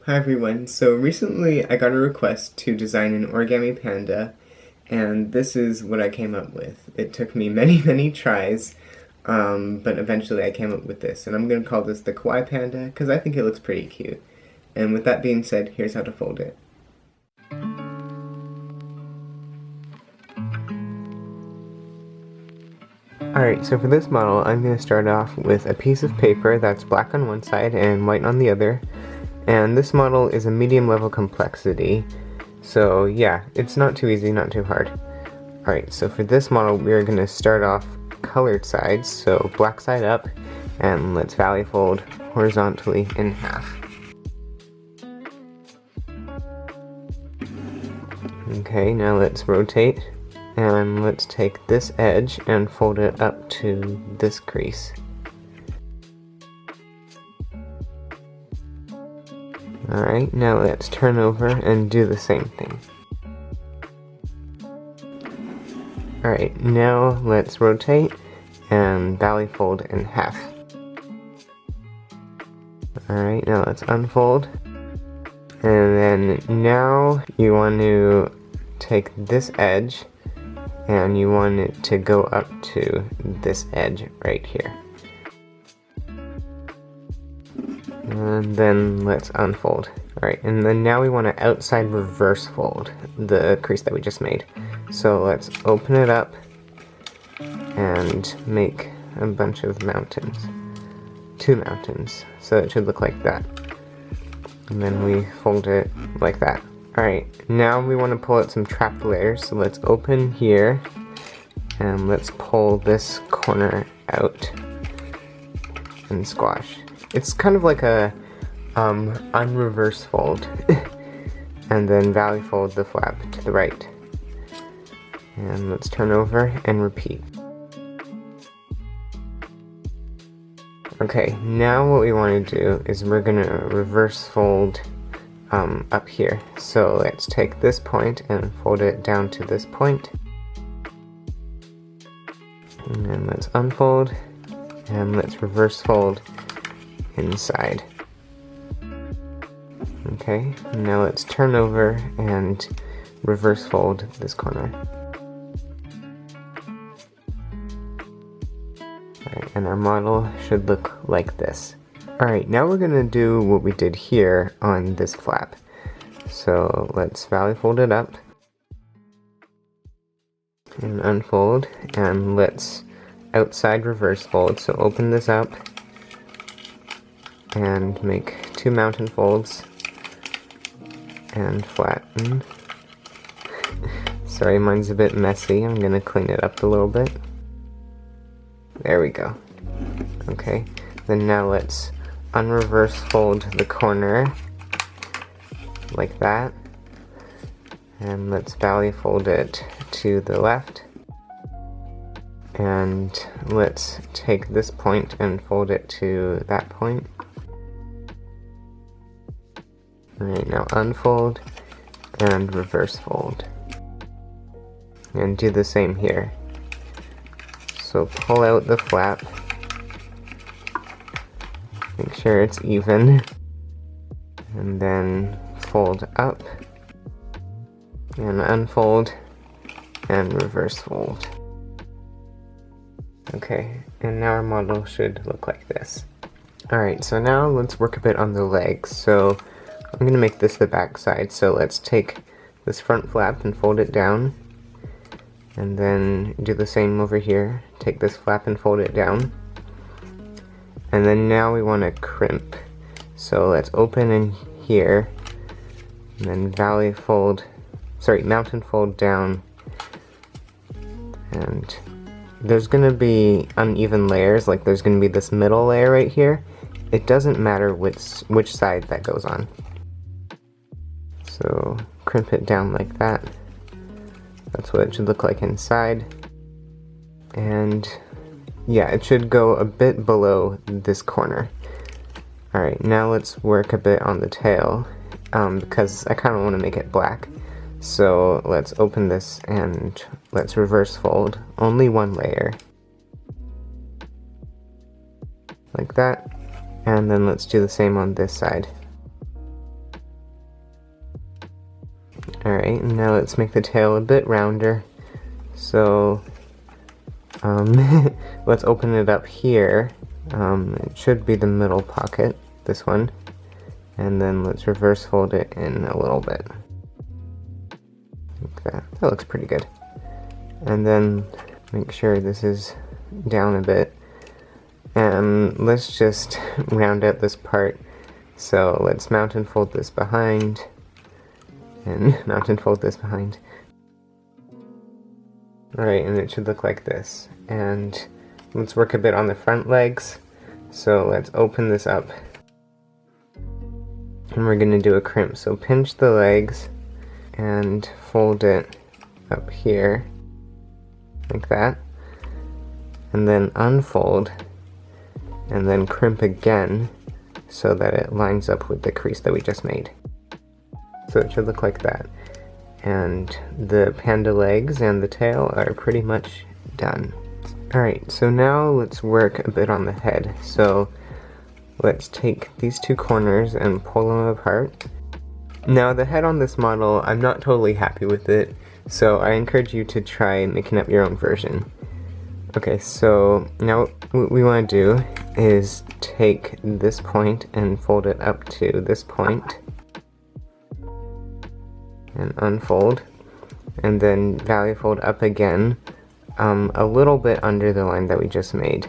Hi everyone, so recently I got a request to design an origami panda, and this is what I came up with. It took me many tries, but eventually I came up with this, and I'm going to call this the Kawaii Panda, because I think it looks pretty cute. And with that being said, here's how to fold it. Alright, so for this model, I'm going to start off with a piece of paper that's black on one side and white on the other. And this model is a medium level complexity, so yeah, it's not too easy, not too hard. Alright, so for this model we're going to start off colored sides, so black side up, and let's valley fold horizontally in half. Okay, now let's rotate, and let's take this edge and fold it up to this crease. Alright, now let's turn over and do the same thing. Alright, now let's rotate and valley fold in half. Alright, now let's unfold. And then now you want to take this edge and you want it to go up to this edge right here. And then let's unfold. Alright, and then now we want to outside reverse fold the crease that we just made. So let's open it up and make a bunch of mountains. 2 mountains. So it should look like that. And then we fold it like that. Alright, now we want to pull out some trapped layers. So let's open here and let's pull this corner out and squash. It's kind of like a unreverse fold, and then valley fold the flap to the right. And let's turn over and repeat. Okay, now what we want to do is we're going to reverse fold up here. So let's take this point and fold it down to this point. And then let's unfold, and let's reverse fold inside. Okay, now let's turn over and reverse fold this corner. Alright, and our model should look like this. Alright, now we're gonna do what we did here on this flap. So let's valley fold it up and unfold, and let's outside reverse fold. So open this up and make 2 mountain folds and flatten. Sorry, mine's a bit messy. I'm gonna clean it up a little bit. There we go. Okay, then now let's unreverse fold the corner like that, and let's valley fold it to the left, and let's take this point and fold it to that point. Alright, now unfold and reverse fold. And do the same here. So pull out the flap. Make sure it's even. And then fold up. And unfold. And reverse fold. Okay, and now our model should look like this. Alright, so now let's work a bit on the legs. So I'm going to make this the back side, so let's take this front flap and fold it down, and then do the same over here. Take this flap and fold it down, and then now we want to crimp. So let's open in here, and then mountain fold down, and there's going to be uneven layers, like there's going to be this middle layer right here. It doesn't matter which side that goes on. So crimp it down like that. That's what it should look like inside. And yeah, it should go a bit below this corner. Alright, now let's work a bit on the tail, because I kind of want to make it black. So let's open this and let's reverse fold only 1 layer. Like that. And then let's do the same on this side. Alright, now let's make the tail a bit rounder. So, let's open it up here. It should be the middle pocket, this one. And then let's reverse fold it in a little bit. Like that. That looks pretty good. And then make sure this is down a bit. And let's just round out this part. So let's mount and fold this behind. And mount and fold this behind. Alright, and it should look like this. And let's work a bit on the front legs. So let's open this up. And we're going to do a crimp. So pinch the legs and fold it up here. Like that. And then unfold. And then crimp again so that it lines up with the crease that we just made. So it should look like that. And the panda legs and the tail are pretty much done. Alright, so now let's work a bit on the head. So let's take these two corners and pull them apart. Now the head on this model, I'm not totally happy with it, so I encourage you to try making up your own version. Okay, so now what we want to do is take this point and fold it up to this point. And unfold. And then value fold up again, a little bit under the line that we just made.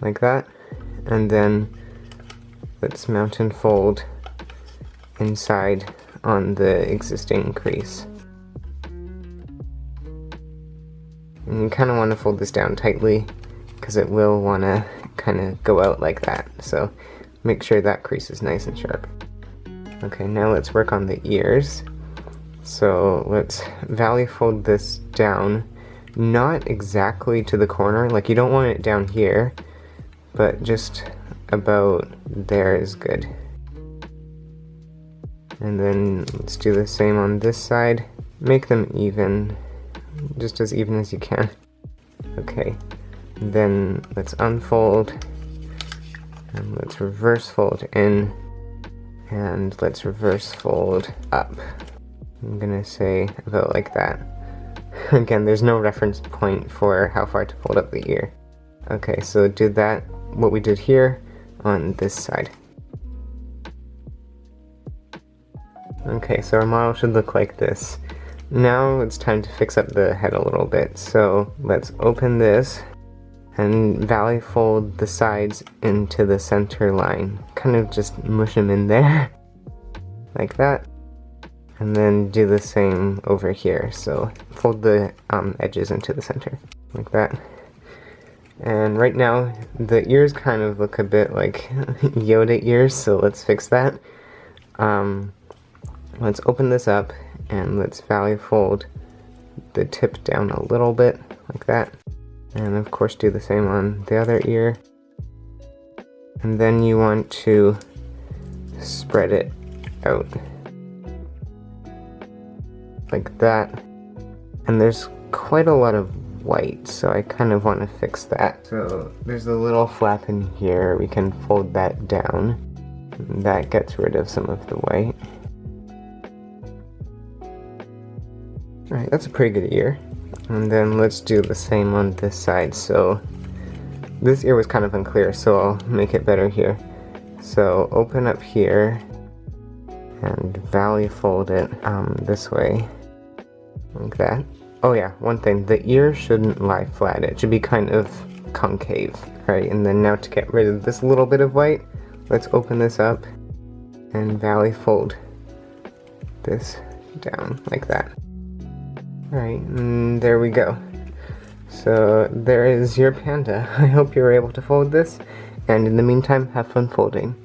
Like that. And then let's mount and fold inside on the existing crease. And you kind of want to fold this down tightly because it will want to kind of go out like that. So make sure that crease is nice and sharp. Okay, now let's work on the ears. So let's value fold this down, not exactly to the corner, like you don't want it down here, but just about there is good. And then let's do the same on this side. Make them even, just as even as you can. Okay, and then let's unfold, and let's reverse fold in, and let's reverse fold up. I'm gonna say about like that. Again, there's no reference point for how far to fold up the ear. Okay, so do that, what we did here, on this side. Okay, so our model should look like this. Now it's time to fix up the head a little bit. So let's open this and value fold the sides into the center line. Kind of just mush them in there, like that. And then do the same over here. So fold the edges into the center, like that. And right now, the ears kind of look a bit like Yoda ears, so let's fix that. Let's open this up, and let's value fold the tip down a little bit, like that. And of course do the same on the other ear. And then you want to spread it out. Like that. And there's quite a lot of white, so I kind of want to fix that. So there's a little flap in here, we can fold that down. That gets rid of some of the white. Alright, that's a pretty good ear. And then let's do the same on this side. So this ear was kind of unclear, so I'll make it better here. So open up here and value fold it this way, like that. Oh yeah, one thing, the ear shouldn't lie flat, it should be kind of concave. Alright, and then now to get rid of this little bit of white, let's open this up and value fold this down, like that. Alright, and there we go. So there is your panda. I hope you were able to fold this, and in the meantime, have fun folding.